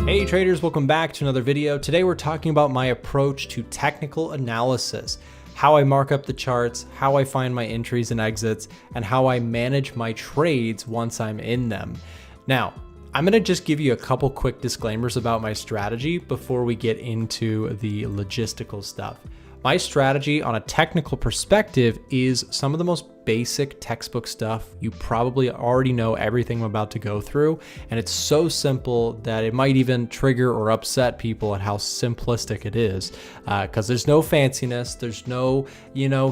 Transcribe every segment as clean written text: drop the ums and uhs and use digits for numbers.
Hey traders, welcome back to another video. Today we're talking about my approach to technical analysis, how I mark up the charts, how I find my entries and exits, and how I manage my trades once I'm in them. Now, I'm gonna just give you a couple quick disclaimers about my strategy before we get into the logistical stuff. My strategy on a technical perspective is some of the most basic textbook stuff. You probably already know everything I'm about to go through, and it's so simple that it might even trigger or upset people at how simplistic it is, because there's no fanciness, there's no,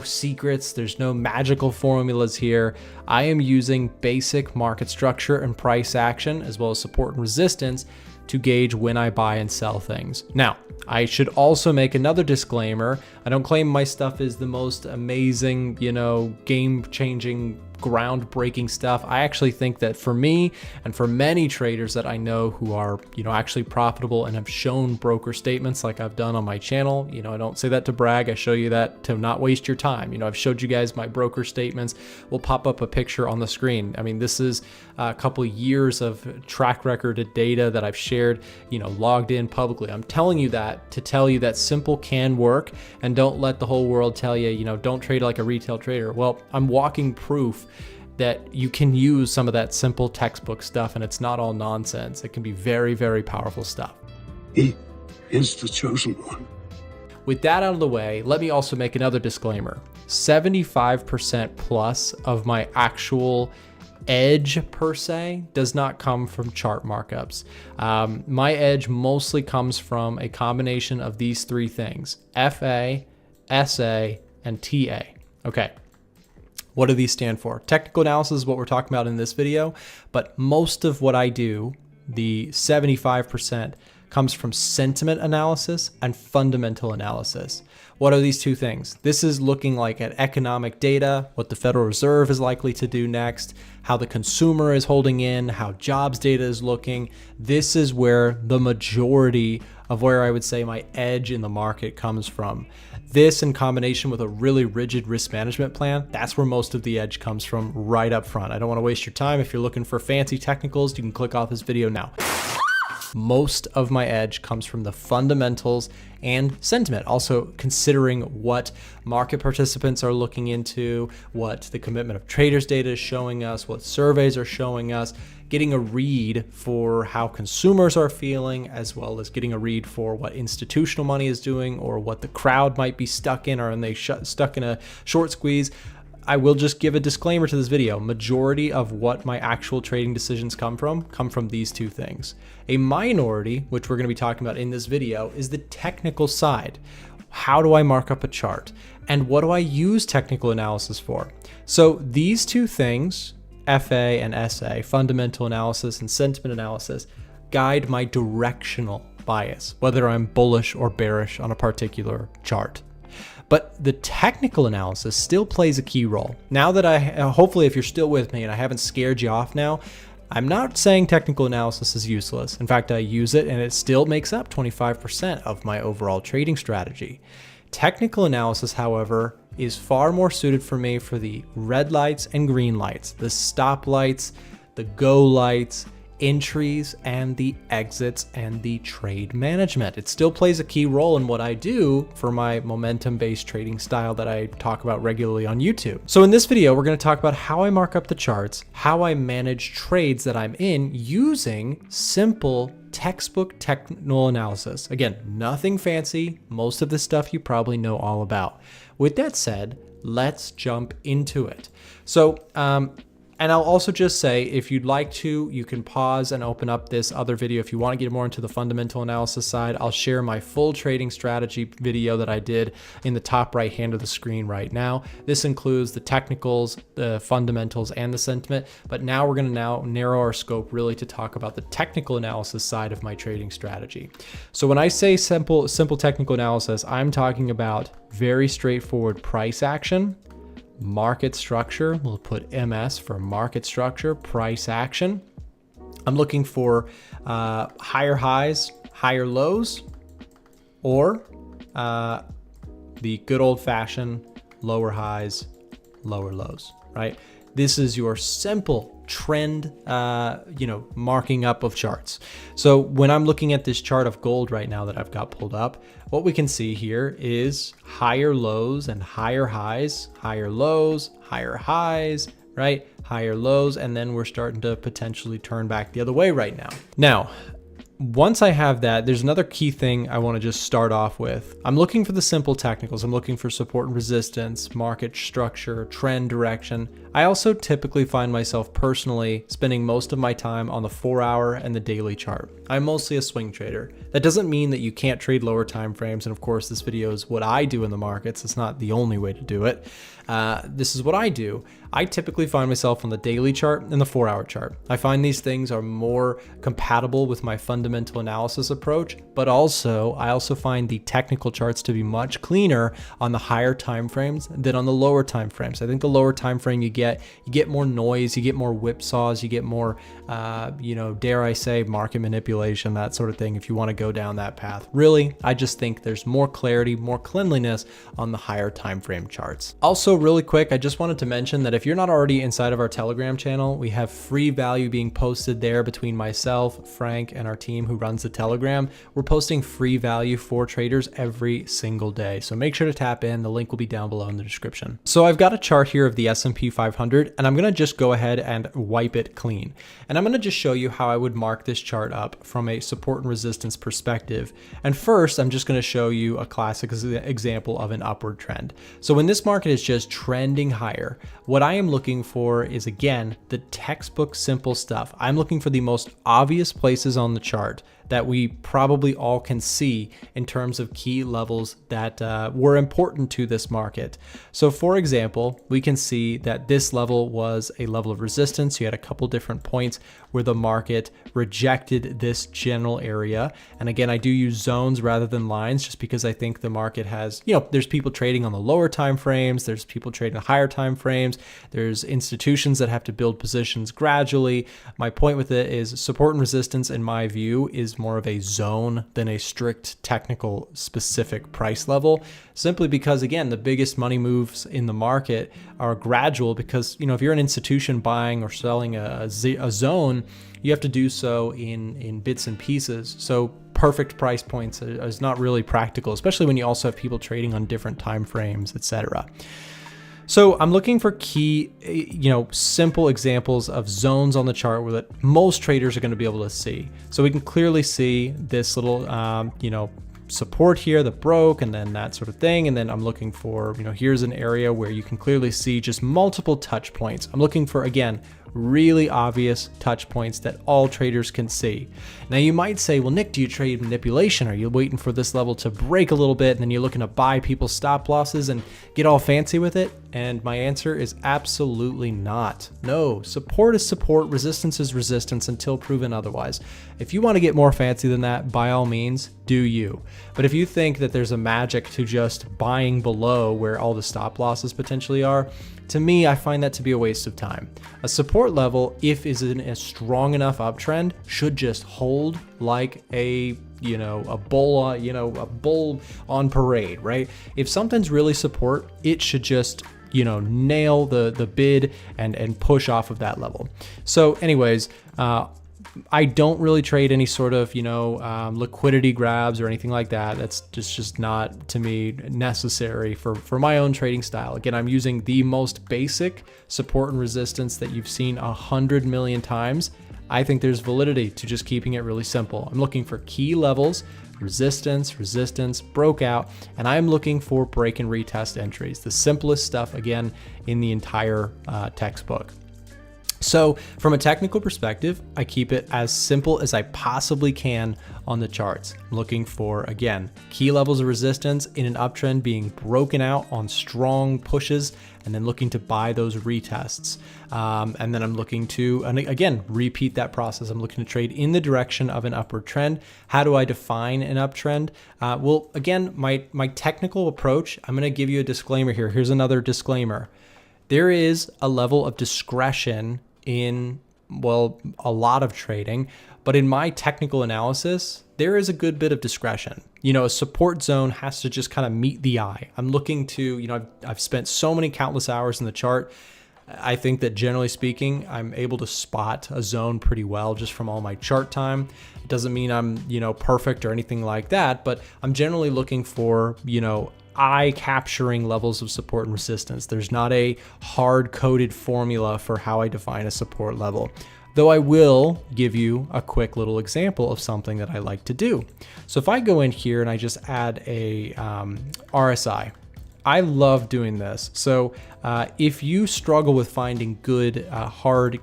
secrets, there's no magical formulas here. I am using basic market structure and price action, as well as support and resistance, to gauge when I buy and sell things. Now, I should also make another disclaimer. I don't claim my stuff is the most amazing, game-changing, groundbreaking stuff. I actually think that for me and for many traders that I know who are, actually profitable and have shown broker statements like I've done on my channel, I don't say that to brag. I show you that to not waste your time. I've showed you guys my broker statements. We'll pop up a picture on the screen. I mean, this is a couple years of track record of data that I've shared, logged in publicly. I'm telling you that to tell you that simple can work, and don't let the whole world tell you, don't trade like a retail trader. Well, I'm walking proof that you can use some of that simple textbook stuff, and it's not all nonsense. It can be very, very powerful stuff. He is the chosen one. With that out of the way, let me also make another disclaimer. 75% plus of my actual edge per se does not come from chart markups. My edge mostly comes from a combination of these three things: FA, SA, and TA. Okay. What do these stand for? Technical analysis is what we're talking about in this video, but most of what I do, the 75%, comes from sentiment analysis and fundamental analysis. What are these two things? This is looking like at economic data, what the Federal Reserve is likely to do next, how the consumer is holding in, how jobs data is looking. This is where the majority of where I would say my edge in the market comes from. This, in combination with a really rigid risk management plan, that's where most of the edge comes from right up front. I don't want to waste your time. If you're looking for fancy technicals, you can click off this video now. Most of my edge comes from the fundamentals and sentiment, also considering what market participants are looking into, what the commitment of traders data is showing us, what surveys are showing us, getting a read for how consumers are feeling, as well as getting a read for what institutional money is doing or what the crowd might be stuck in, or are they stuck in a short squeeze. I will just give a disclaimer to this video. Majority of what my actual trading decisions come from these two things. A minority, which we're going to be talking about in this video, is the technical side. How do I mark up a chart? And what do I use technical analysis for? So these two things, FA and SA, fundamental analysis and sentiment analysis, guide my directional bias, whether I'm bullish or bearish on a particular chart. But the technical analysis still plays a key role. Now that hopefully if you're still with me and I haven't scared you off now, I'm not saying technical analysis is useless. In fact, I use it and it still makes up 25% of my overall trading strategy. Technical analysis, however, is far more suited for me for the red lights and green lights, the stop lights, the go lights, entries, and the exits, and the trade management. It still plays a key role in what I do for my momentum-based trading style that I talk about regularly on YouTube. So in this video, we're going to talk about how I mark up the charts, how I manage trades that I'm in using simple textbook technical analysis. Again, nothing fancy. Most of this stuff you probably know all about. With that said, let's jump into it. So, and I'll also just say, if you'd like to, you can pause and open up this other video. If you want to get more into the fundamental analysis side, I'll share my full trading strategy video that I did in the top right hand of the screen right now. This includes the technicals, the fundamentals, and the sentiment. But now we're going to narrow our scope really to talk about the technical analysis side of my trading strategy. So when I say simple technical analysis, I'm talking about very straightforward price action, market structure. We'll put MS for market structure, price action. I'm looking for higher highs, higher lows, or the good old fashioned lower highs, lower lows, right? This is your simple trend, marking up of charts. So when I'm looking at this chart of gold right now that I've got pulled up, what we can see here is higher lows and higher highs, higher lows, higher highs, right? Higher lows, and then we're starting to potentially turn back the other way right now. Now, once I have that, there's another key thing I want to just start off with. I'm looking for the simple technicals. I'm looking for support and resistance, market structure, trend direction. I also typically find myself personally spending most of my time on the 4-hour and the daily chart. I'm mostly a swing trader. That doesn't mean that you can't trade lower time frames. And of course, this video is what I do in the markets. It's not the only way to do it. This is what I do. I typically find myself on the daily chart and the 4-hour chart. I find these things are more compatible with my fundamental analysis approach, but also I also find the technical charts to be much cleaner on the higher time frames than on the lower time frames. I think the lower time frame you get more noise, you get more whipsaws, you get more, dare I say, market manipulation, that sort of thing, if you want to go down that path. Really, I just think there's more clarity, more cleanliness on the higher time frame charts. Also, really quick, I just wanted to mention that if you're not already inside of our Telegram channel, we have free value being posted there between myself, Frank, and our team who runs the Telegram. We're posting free value for traders every single day. So make sure to tap in. The link will be down below in the description. So I've got a chart here of the S&P 500, and I'm going to just go ahead and wipe it clean. And I'm going to just show you how I would mark this chart up from a support and resistance perspective. And first, I'm just going to show you a classic example of an upward trend. So when this market is just trending higher, what I am looking for is, again, the textbook simple stuff. I'm looking for the most obvious places on the chart that we probably all can see in terms of key levels that were important to this market. So for example, we can see that this level was a level of resistance. You had a couple different points where the market rejected this general area. And again, I do use zones rather than lines just because I think the market has, there's people trading on the lower time frames, there's people trading the higher time frames, there's institutions that have to build positions gradually. My point with it is support and resistance, in my view, is more of a zone than a strict technical specific price level, simply because, again, the biggest money moves in the market are gradual because, if you're an institution buying or selling a zone, you have to do so in bits and pieces. So perfect price points is not really practical, especially when you also have people trading on different time frames, etc. So I'm looking for key, simple examples of zones on the chart where that most traders are going to be able to see. So we can clearly see this little, support here that broke and then that sort of thing. And then I'm looking for, here's an area where you can clearly see just multiple touch points. I'm looking for, again, really obvious touch points that all traders can see. Now you might say, well, Nick, do you trade manipulation? Are you waiting for this level to break a little bit and then you're looking to buy people's stop losses and get all fancy with it? And my answer is absolutely not. No, support is support, resistance is resistance until proven otherwise. If you want to get more fancy than that, by all means, do you. But if you think that there's a magic to just buying below where all the stop losses potentially are, to me, I find that to be a waste of time. A support level, if is in a strong enough uptrend, should just hold like a bull on parade, right? If something's really support, it should just nail the bid and push off of that level. So anyways, I don't really trade any sort of, liquidity grabs or anything like that. That's just not, to me, necessary for my own trading style. Again, I'm using the most basic support and resistance that you've seen 100 million times. I think there's validity to just keeping it really simple. I'm looking for key levels, resistance, broke out, and I'm looking for break and retest entries. The simplest stuff, again, in the entire textbook. So from a technical perspective, I keep it as simple as I possibly can on the charts. I'm looking for, again, key levels of resistance in an uptrend being broken out on strong pushes, and then looking to buy those retests. And then I'm looking to, and again, repeat that process. I'm looking to trade in the direction of an upward trend. How do I define an uptrend? Well, again, my technical approach, I'm going to give you a disclaimer here. Here's another disclaimer. There is a level of discretion in, a lot of trading, but in my technical analysis, there is a good bit of discretion. A support zone has to just kind of meet the eye. I'm looking to, I've spent so many countless hours in the chart. I think that generally speaking, I'm able to spot a zone pretty well just from all my chart time. It doesn't mean I'm, perfect or anything like that, but I'm generally looking for, eye capturing levels of support and resistance. There's not a hard coded formula for how I define a support level, though I will give you a quick little example of something that I like to do. So if I go in here and I just add a RSI, I love doing this. So if you struggle with finding good hard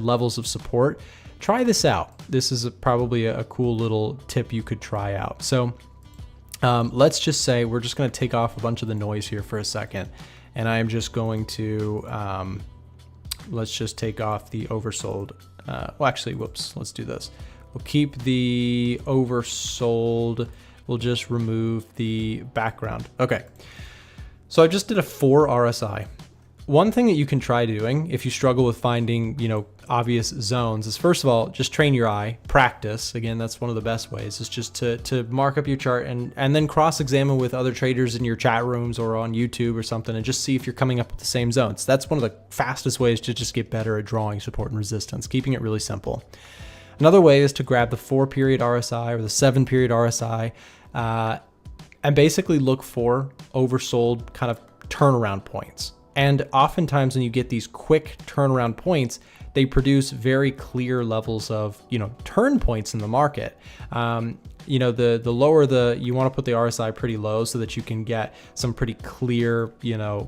levels of support, try this out. This is probably a cool little tip you could try out. So let's just say we're just going to take off a bunch of the noise here for a second, and I'm just going to let's just take off the oversold. Let's do this. We'll keep the oversold. We'll just remove the background. Okay. So I just did a 4 RSI. One thing that you can try doing if you struggle with finding, obvious zones is, first of all, just train your eye, practice. Again, that's one of the best ways, is just to mark up your chart and then cross-examine with other traders in your chat rooms or on YouTube or something, and just see if you're coming up with the same zones. That's one of the fastest ways to just get better at drawing support and resistance, keeping it really simple. Another way is to grab the 4-period RSI or the 7-period RSI and basically look for oversold kind of turnaround points. And oftentimes when you get these quick turnaround points, they produce very clear levels of, turn points in the market. The lower you want to put the RSI pretty low so that you can get some pretty clear,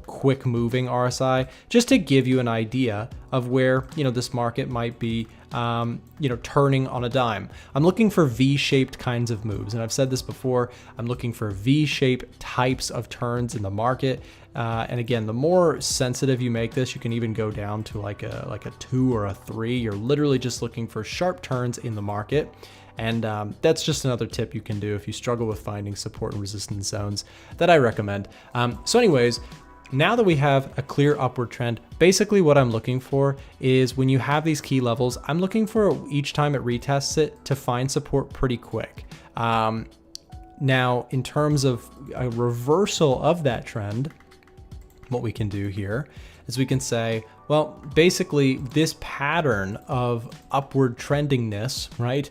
quick moving RSI, just to give you an idea of where, this market might be, turning on a dime. I'm looking for V-shaped kinds of moves. And I've said this before, I'm looking for V-shaped types of turns in the market. And again, the more sensitive you make this, you can even go down to like a 2 or a 3. You're literally just looking for sharp turns in the market. And that's just another tip you can do if you struggle with finding support and resistance zones that I recommend. So anyways, now that we have a clear upward trend, basically what I'm looking for is when you have these key levels, I'm looking for each time it retests it to find support pretty quick. Now, in terms of a reversal of that trend, what we can do here is we can say, well, basically this pattern of upward trendingness, right,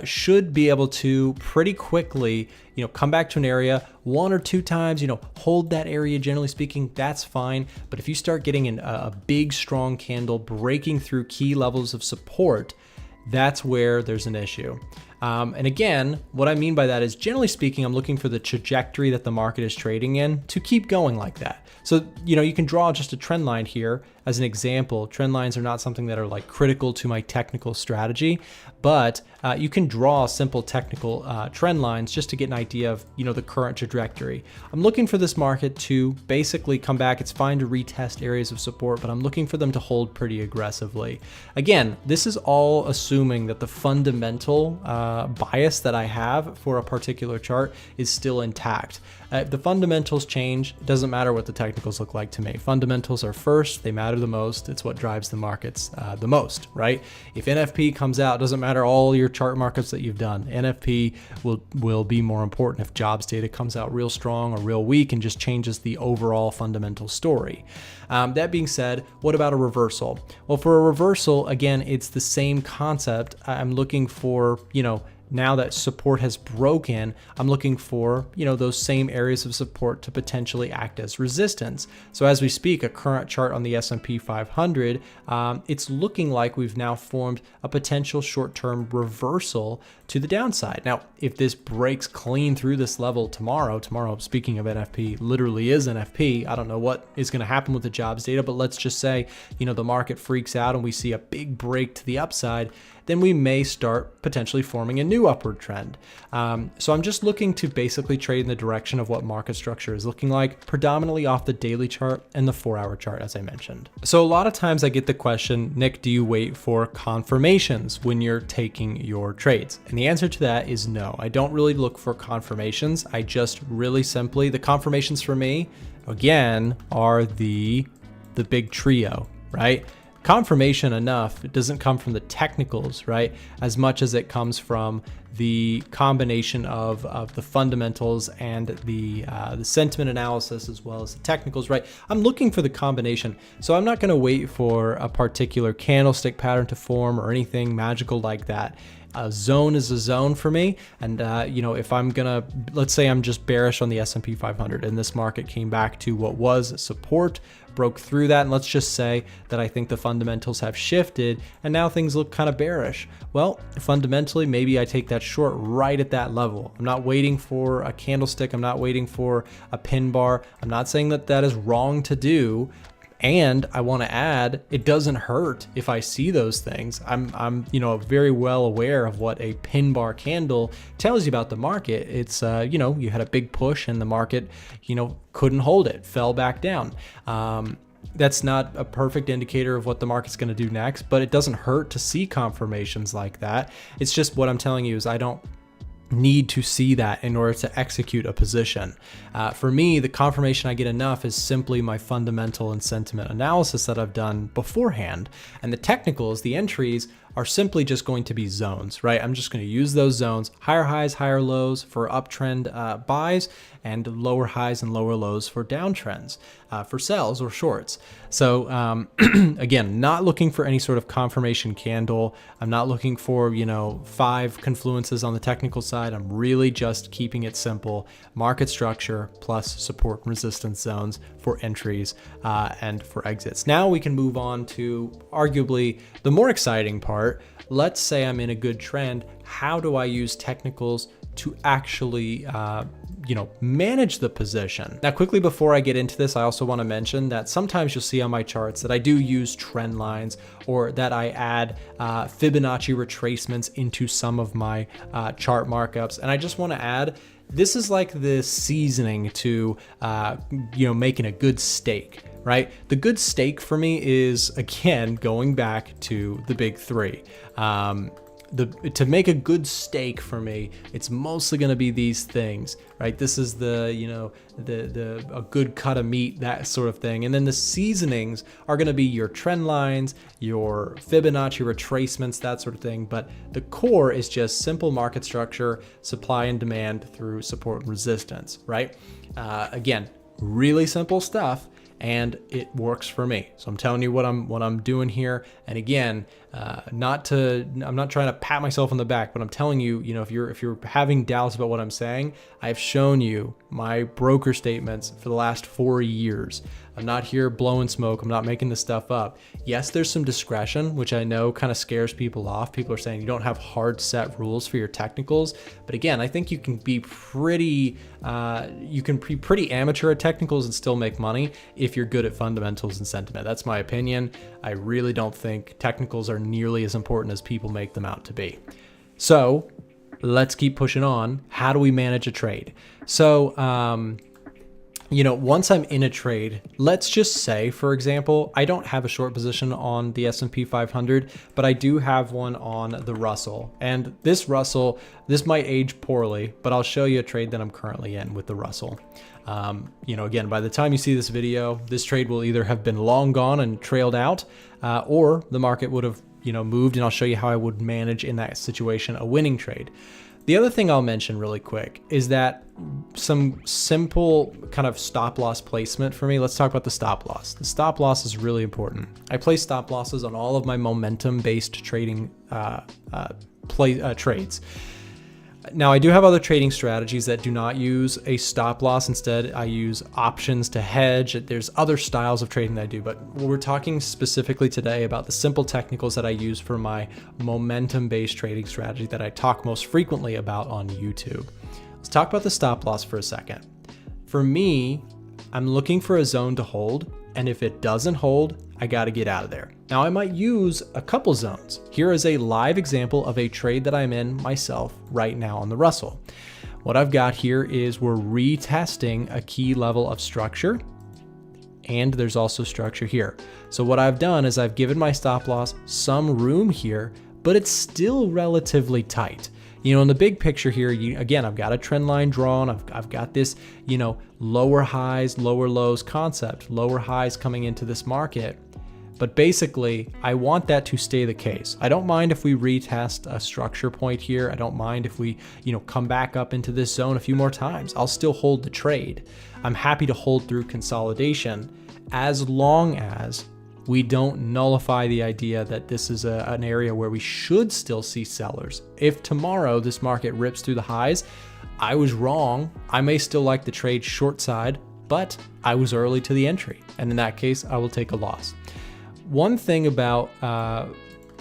should be able to pretty quickly, come back to an area 1 or 2 times, hold that area, generally speaking, that's fine. But if you start getting in a big, strong candle breaking through key levels of support, that's where there's an issue. And again, what I mean by that is, generally speaking, I'm looking for the trajectory that the market is trading in to keep going like that. So, you can draw just a trend line here as an example. Trend lines are not something that are like critical to my technical strategy, but you can draw simple technical trend lines just to get an idea of, the current trajectory. I'm looking for this market to basically come back. It's fine to retest areas of support, but I'm looking for them to hold pretty aggressively. Again, this is all assuming that the fundamental bias that I have for a particular chart is still intact. If the fundamentals change, it doesn't matter what the technicals look like to me. Fundamentals are first, they matter the most. It's what drives the markets the most, right? If NFP comes out, it doesn't matter all your chart markets that you've done. NFP will be more important if jobs data comes out real strong or real weak and just changes the overall fundamental story. That being said, what about a reversal? Well, for a reversal, again, it's the same concept. I'm looking for, now that support has broken, I'm looking for, those same areas of support to potentially act as resistance. So as we speak, a current chart on the S&P 500, it's looking like we've now formed a potential short-term reversal to the downside. Now, if this breaks clean through this level tomorrow, speaking of NFP, literally is NFP. I don't know what is going to happen with the jobs data, but let's just say, the market freaks out and we see a big break to the upside, then we may start potentially forming a new upward trend. So I'm just looking to basically trade in the direction of what market structure is looking like, predominantly off the daily chart and the 4-hour chart, as I mentioned. So a lot of times I get the question, Nick, do you wait for confirmations when you're taking your trades? And the answer to that is no. I don't really look for confirmations. I just really simply, the confirmations for me, again, are the big trio, right? confirmation enough. It doesn't come from the technicals, right? As much as it comes from the combination of the fundamentals and the sentiment analysis as well as the technicals, right? I'm looking for the combination. So I'm not going to wait for a particular candlestick pattern to form or anything magical like that. A zone is a zone for me. And, if I'm gonna, let's say I'm just bearish on the S&P 500 and this market came back to what was support, broke through that, and let's just say that I think the fundamentals have shifted and now things look kind of bearish. Well, fundamentally, maybe I take that short right at that level. I'm not waiting for a candlestick. I'm not waiting for a pin bar. I'm not saying that that is wrong to do. And I want to add, it doesn't hurt if I see those things. I'm very well aware of what a pin bar candle tells you about the market. It's, you had a big push and the market, couldn't hold it, fell back down. That's not a perfect indicator of what the market's going to do next, but it doesn't hurt to see confirmations like that. It's just what I'm telling you is I don't need to see that in order to execute a position. For me, the confirmation I get enough is simply my fundamental and sentiment analysis that I've done beforehand. And the technicals, the entries, are simply just going to be zones, right? I'm just going to use those zones, higher highs, higher lows for uptrend buys, and lower highs and lower lows for downtrends, for sells or shorts. So again, not looking for any sort of confirmation candle. I'm not looking for, 5 confluences on the technical side. I'm really just keeping it simple. Market structure plus support and resistance zones for entries and for exits. Now we can move on to arguably the more exciting part. Let's say I'm in a good trend. How do I use technicals to actually manage the position? Now, quickly before I get into this, I also want to mention that sometimes you'll see on my charts that I do use trend lines or that I add Fibonacci retracements into some of my chart markups. And I just want to add, this is like the seasoning to, making a good steak, right? The good steak for me is, again, going back to the big 3. To make a good steak for me, it's mostly going to be these things, right? This is a good cut of meat, that sort of thing. And then the seasonings are going to be your trend lines, your Fibonacci retracements, that sort of thing. But the core is just simple market structure, supply and demand through support and resistance, right? Again, really simple stuff. And it works for me. So I'm telling you what I'm doing here. And again, I'm not trying to pat myself on the back, but I'm telling you, if you're having doubts about what I'm saying, I've shown you my broker statements for the last 4 years. I'm not here blowing smoke. I'm not making this stuff up. Yes, there's some discretion, which I know kind of scares people off. People are saying you don't have hard set rules for your technicals. But again, I think you can be pretty amateur at technicals and still make money if you're good at fundamentals and sentiment. That's my opinion. I really don't think technicals are nearly as important as people make them out to be. So let's keep pushing on. How do we manage a trade? So, once I'm in a trade, let's just say, for example, I don't have a short position on the S&P 500, but I do have one on the Russell. And this Russell, this might age poorly, but I'll show you a trade that I'm currently in with the Russell. Again, by the time you see this video, this trade will either have been long gone and trailed out, or the market would have, moved, and I'll show you how I would manage in that situation a winning trade. The other thing I'll mention really quick is that some simple kind of stop loss placement for me. Let's talk about the stop loss. The stop loss is really important. I place stop losses on all of my momentum-based trading trades. Now, I do have other trading strategies that do not use a stop loss. Instead, I use options to hedge. There's other styles of trading that I do, but we're talking specifically today about the simple technicals that I use for my momentum-based trading strategy that I talk most frequently about on YouTube. Let's talk about the stop loss for a second. For me, I'm looking for a zone to hold, and if it doesn't hold, I got to get out of there. Now, I might use a couple zones. Here is a live example of a trade that I'm in myself right now on the Russell. What I've got here is we're retesting a key level of structure, and there's also structure here. So what I've done is I've given my stop loss some room here, but it's still relatively tight. In the big picture here, again, I've got a trend line drawn. I've got this, lower highs, lower lows concept, lower highs coming into this market. But basically, I want that to stay the case. I don't mind if we retest a structure point here. I don't mind if we, come back up into this zone a few more times. I'll still hold the trade. I'm happy to hold through consolidation as long as we don't nullify the idea that this is an area where we should still see sellers. If tomorrow this market rips through the highs, I was wrong. I may still like the trade short side, but I was early to the entry. And in that case, I will take a loss. One thing about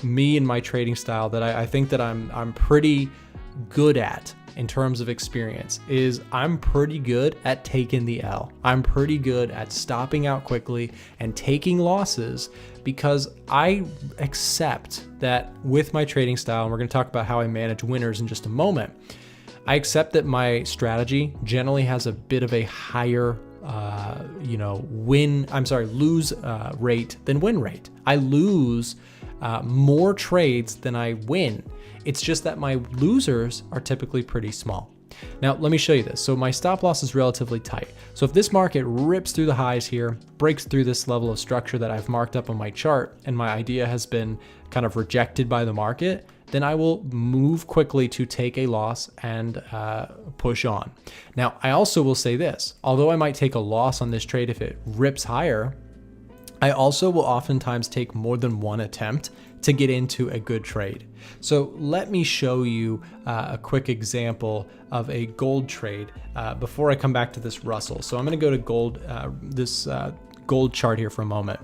me and my trading style that I think that I'm pretty good at in terms of experience is I'm pretty good at taking the L. I'm pretty good at stopping out quickly and taking losses because I accept that with my trading style, and we're going to talk about how I manage winners in just a moment, I accept that my strategy generally has a bit of a higher lose rate than win rate. I lose more trades than I win. It's just that my losers are typically pretty small. Now, let me show you this. So my stop loss is relatively tight. So if this market rips through the highs here, breaks through this level of structure that I've marked up on my chart, and my idea has been kind of rejected by the market, then I will move quickly to take a loss and push on. Now, I also will say this, although I might take a loss on this trade if it rips higher, I also will oftentimes take more than one attempt to get into a good trade. So let me show you a quick example of a gold trade before I come back to this Russell. So I'm going to go to gold, this gold chart here for a moment.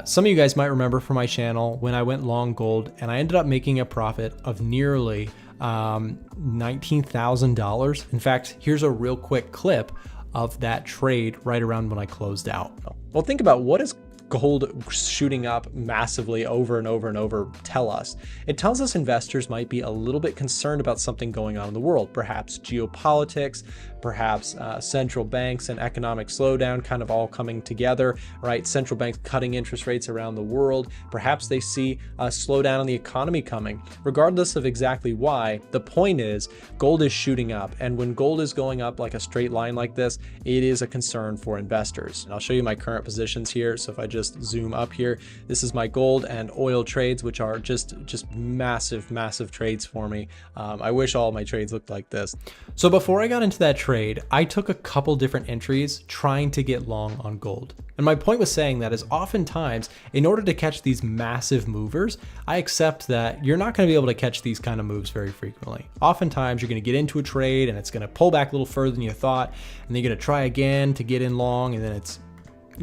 Some of you guys might remember from my channel when I went long gold and I ended up making a profit of nearly $19,000. In fact, here's a real quick clip of that trade right around when I closed out. Well, think about what is gold shooting up massively over and over and over tell us? It tells us investors might be a little bit concerned about something going on in the world, perhaps geopolitics, perhaps central banks and economic slowdown kind of all coming together, right? Central banks cutting interest rates around the world. Perhaps they see a slowdown in the economy coming. Regardless of exactly why, the point is gold is shooting up. And when gold is going up like a straight line like this, it is a concern for investors. And I'll show you my current positions here. So if I just zoom up here, this is my gold and oil trades, which are just massive trades for me. I wish all my trades looked like this. So before I got into that trade, I took a couple different entries trying to get long on gold. And my point was saying that is oftentimes, in order to catch these massive movers, I accept that you're not going to be able to catch these kind of moves very frequently. Oftentimes, you're going to get into a trade and it's going to pull back a little further than you thought, and then you're going to try again to get in long, and then it's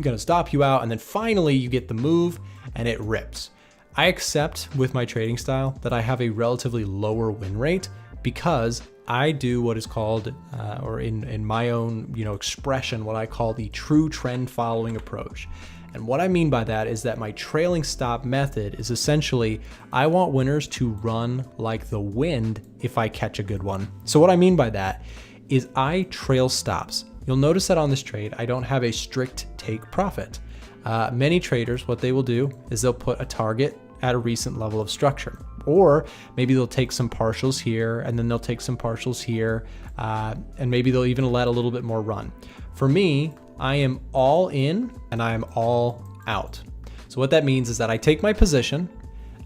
going to stop you out, and then finally you get the move and it rips. I accept with my trading style that I have a relatively lower win rate because I do what is called, or in my own expression, what I call the true trend following approach. And what I mean by that is that my trailing stop method is essentially, I want winners to run like the wind if I catch a good one. So what I mean by that is I trail stops. You'll notice that on this trade, I don't have a strict take profit. Many traders, what they will do is they'll put a target at a recent level of structure. Or maybe they'll take some partials here, and then they'll take some partials here, and maybe they'll even let a little bit more run. For me, I am all in and I am all out. So what that means is that I take my position,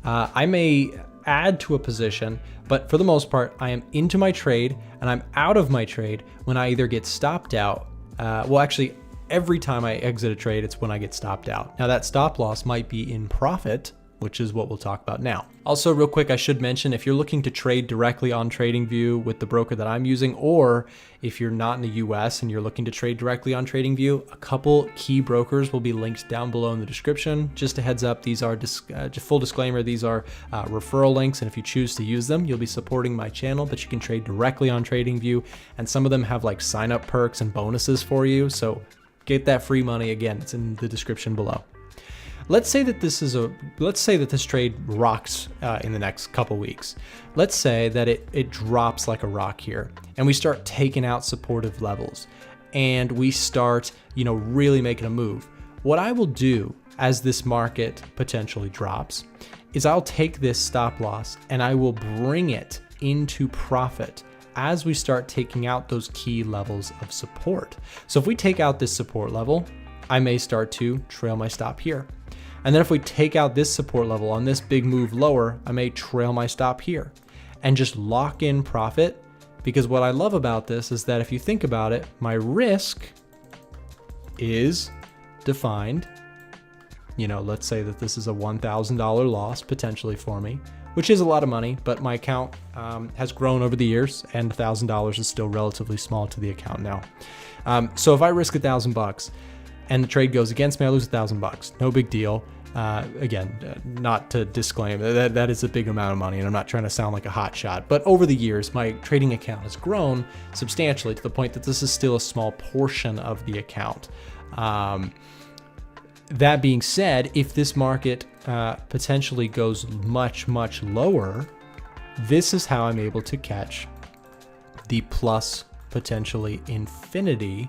I may add to a position, but for the most part, I am into my trade and I'm out of my trade when I either get stopped out. Actually, every time I exit a trade, it's when I get stopped out. Now that stop loss might be in profit, which is what we'll talk about now. Also, real quick, I should mention, if you're looking to trade directly on TradingView with the broker that I'm using, or if you're not in the US and you're looking to trade directly on TradingView, a couple key brokers will be linked down below in the description. Just a heads up, these are, full disclaimer, these are referral links, and if you choose to use them, you'll be supporting my channel, but you can trade directly on TradingView, and some of them have like sign up perks and bonuses for you, so get that free money. Again, it's in the description below. Let's say that this trade rocks in the next couple weeks. Let's say that it drops like a rock here, and we start taking out supportive levels, and we start, really making a move. What I will do as this market potentially drops is I'll take this stop loss and I will bring it into profit as we start taking out those key levels of support. So if we take out this support level, I may start to trail my stop here. And then if we take out this support level on this big move lower, I may trail my stop here and just lock in profit. Because what I love about this is that if you think about it, my risk is defined. You know, let's say that this is a $1,000 loss potentially for me, which is a lot of money, but my account has grown over the years, and $1,000 is still relatively small to the account now. So if I risk $1,000 and the trade goes against me, I lose $1,000. No big deal. Again, not to disclaim that is a big amount of money, and I'm not trying to sound like a hot shot, but over the years, my trading account has grown substantially to the point that this is still a small portion of the account. That being said, if this market potentially goes much, much lower, this is how I'm able to catch the plus potentially infinity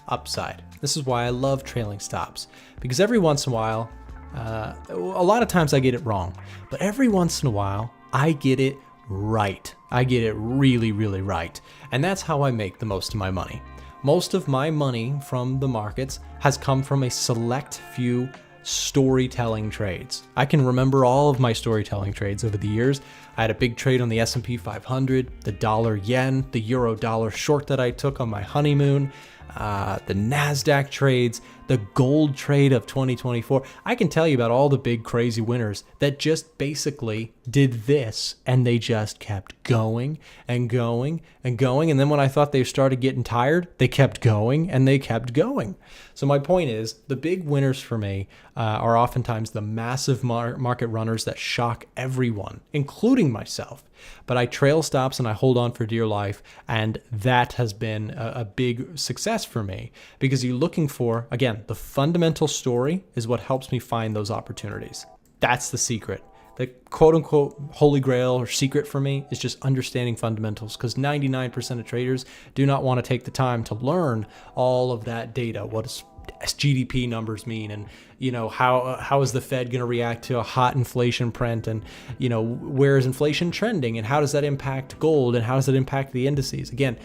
upside. This is why I love trailing stops, because every once in a while, a lot of times I get it wrong, but every once in a while I get it right. I get it really, really right. And that's how I make the most of my money. Most of my money from the markets has come from a select few storytelling trades. I can remember all of my storytelling trades over the years. I had a big trade on the S&P 500, the dollar yen, the euro dollar short that I took on my honeymoon, the NASDAQ trades, the gold trade of 2024. I can tell you about all the big crazy winners that just basically did this, and they just kept going and going and going. And then when I thought they started getting tired, they kept going and they kept going. So my point is, the big winners for me are oftentimes the massive market runners that shock everyone, including myself. But I trail stops and I hold on for dear life. And that has been a big success for me, because you're looking for, again, the fundamental story is what helps me find those opportunities. That's the secret. The quote unquote holy grail or secret for me is just understanding fundamentals, because 99% of traders do not want to take the time to learn all of that data. What does GDP numbers mean? And, you know, how is the Fed going to react to a hot inflation print? And, you know, where is inflation trending? And how does that impact gold? And how does it impact the indices? Again,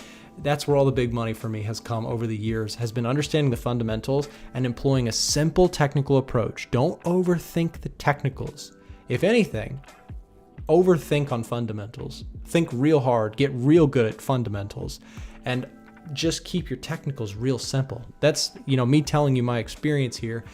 that's where all the big money for me has come over the years, has been understanding the fundamentals and employing a simple technical approach. Don't overthink the technicals. If anything, overthink on fundamentals. Think real hard, get real good at fundamentals, and just keep your technicals real simple. That's, you know, me telling you my experience here.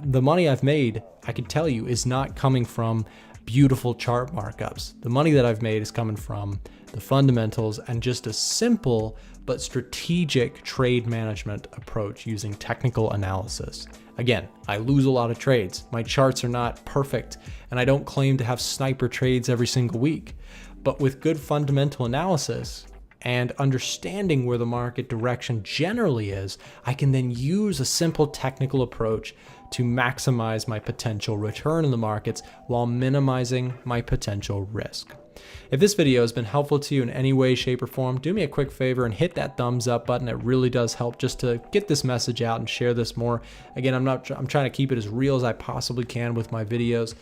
The money I've made, I can tell you, is not coming from beautiful chart markups. The money that I've made is coming from the fundamentals and just a simple but strategic trade management approach using technical analysis. Again, I lose a lot of trades. My charts are not perfect, and I don't claim to have sniper trades every single week. But with good fundamental analysis and understanding where the market direction generally is, I can then use a simple technical approach to maximize my potential return in the markets while minimizing my potential risk. If this video has been helpful to you in any way, shape, or form, do me a quick favor and hit that thumbs up button. It really does help just to get this message out and share this more. Again, I'm trying to keep it as real as I possibly can with my videos.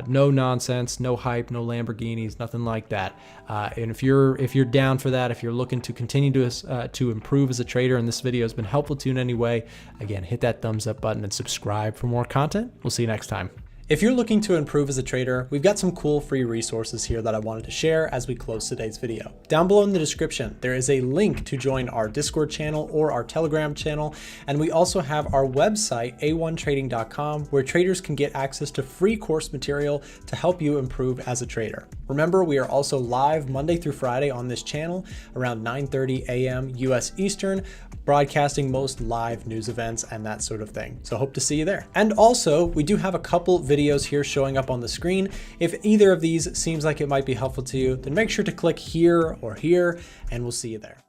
No nonsense, no hype, no Lamborghinis, nothing like that. And if you're down for that, if you're looking to continue to improve as a trader, and this video has been helpful to you in any way, again, hit that thumbs up button and subscribe for more content. We'll see you next time. If you're looking to improve as a trader, we've got some cool free resources here that I wanted to share as we close today's video. Down below in the description, there is a link to join our Discord channel or our Telegram channel. And we also have our website, a1trading.com, where traders can get access to free course material to help you improve as a trader. Remember, we are also live Monday through Friday on this channel around 9:30 a.m. US Eastern, broadcasting most live news events and that sort of thing. So hope to see you there. And also, we do have a couple videos here showing up on the screen. If either of these seems like it might be helpful to you, then make sure to click here or here, and we'll see you there.